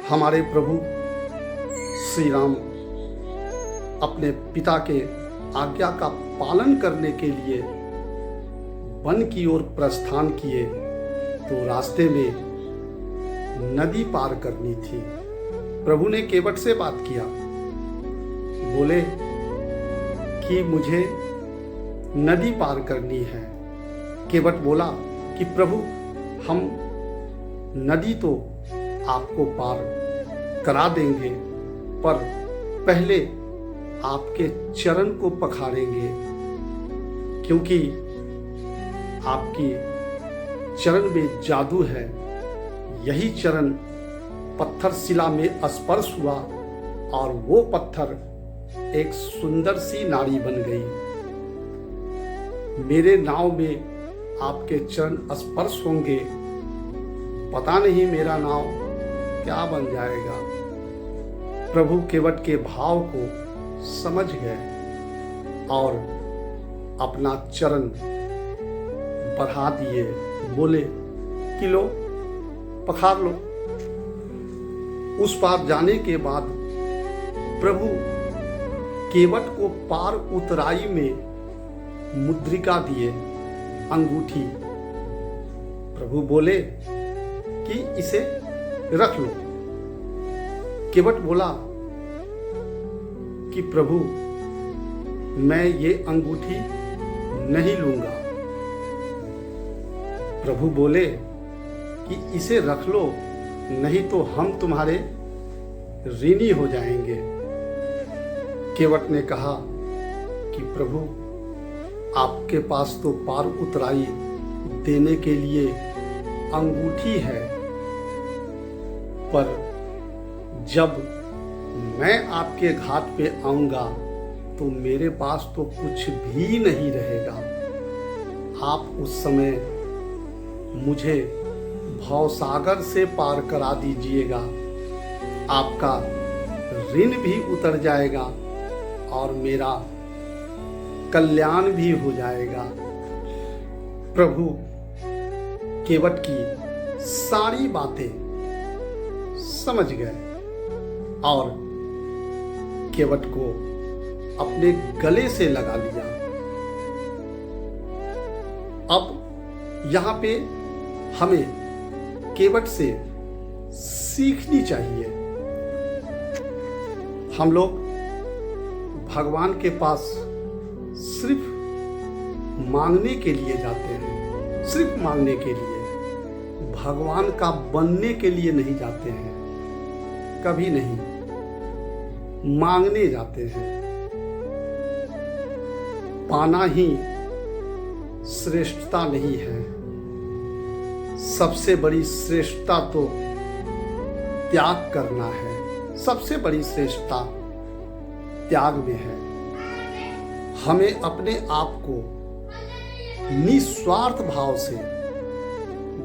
हमारे प्रभु श्री राम अपने पिता के आज्ञा का पालन करने के लिए वन की ओर प्रस्थान किए तो रास्ते में नदी पार करनी थी। प्रभु ने केवट से बात किया, बोले कि मुझे नदी पार करनी है। केवट बोला कि प्रभु हम नदी तो आपको पार करा देंगे, पर पहले आपके चरण को पखारेंगे, क्योंकि आपकी चरण में जादू है। यही चरण पत्थर शिला में स्पर्श हुआ और वो पत्थर एक सुंदर सी नारी बन गई। मेरे नाव में आपके चरण स्पर्श होंगे, पता नहीं मेरा नाव क्या बन जाएगा। प्रभु केवट के भाव को समझ गए और अपना चरण बढ़ा दिए, बोले कि लो पखार लो। उस पार जाने के बाद प्रभु केवट को पार उतराई में मुद्रिका दिए, अंगूठी। प्रभु बोले कि इसे रख लो। केवट बोला कि प्रभु मैं ये अंगूठी नहीं लूंगा। प्रभु बोले कि इसे रख लो, नहीं तो हम तुम्हारे ऋणी हो जाएंगे। केवट ने कहा कि प्रभु आपके पास तो पार उतराई देने के लिए अंगूठी है, पर जब मैं आपके घाट पे आऊंगा तो मेरे पास तो कुछ भी नहीं रहेगा। आप उस समय मुझे भवसागर से पार करा दीजिएगा, आपका ऋण भी उतर जाएगा और मेरा कल्याण भी हो जाएगा। प्रभु केवट की सारी बातें समझ गए और केवट को अपने गले से लगा लिया। अब यहाँ पे हमें केवट से सीखनी चाहिए। हम लोग भगवान के पास सिर्फ मांगने के लिए जाते हैं, सिर्फ मांगने के लिए, भगवान का बनने के लिए नहीं जाते हैं, कभी नहीं, मांगने जाते हैं। पाना ही श्रेष्ठता नहीं है, सबसे बड़ी श्रेष्ठता तो त्याग करना है। सबसे बड़ी श्रेष्ठता त्याग में है। हमें अपने आप को निस्वार्थ भाव से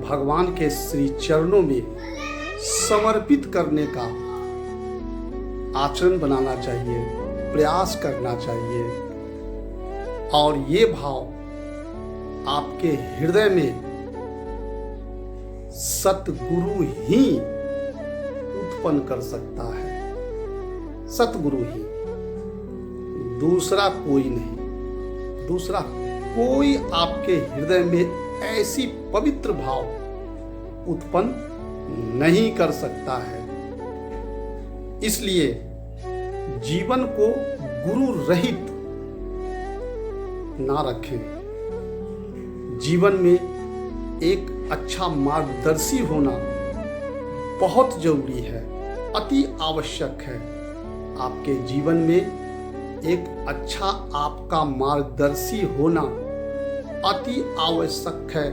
भगवान के श्री चरणों में समर्पित करने का आचरण बनाना चाहिए, प्रयास करना चाहिए, और ये भाव आपके हृदय में सतगुरु ही उत्पन्न कर सकता है। सतगुरु ही, दूसरा कोई नहीं। दूसरा कोई आपके हृदय में ऐसी पवित्र भाव उत्पन्न नहीं कर सकता है। इसलिए जीवन को गुरु रहित ना रखें। जीवन में एक अच्छा मार्गदर्शी होना बहुत जरूरी है, अति आवश्यक है। आपके जीवन में एक अच्छा आपका मार्गदर्शी होना अति आवश्यक है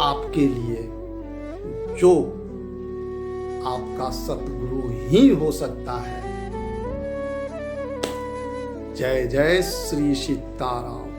आपके लिए, जो आपका सतगुरु ही हो सकता है। जय जय श्री सीताराम।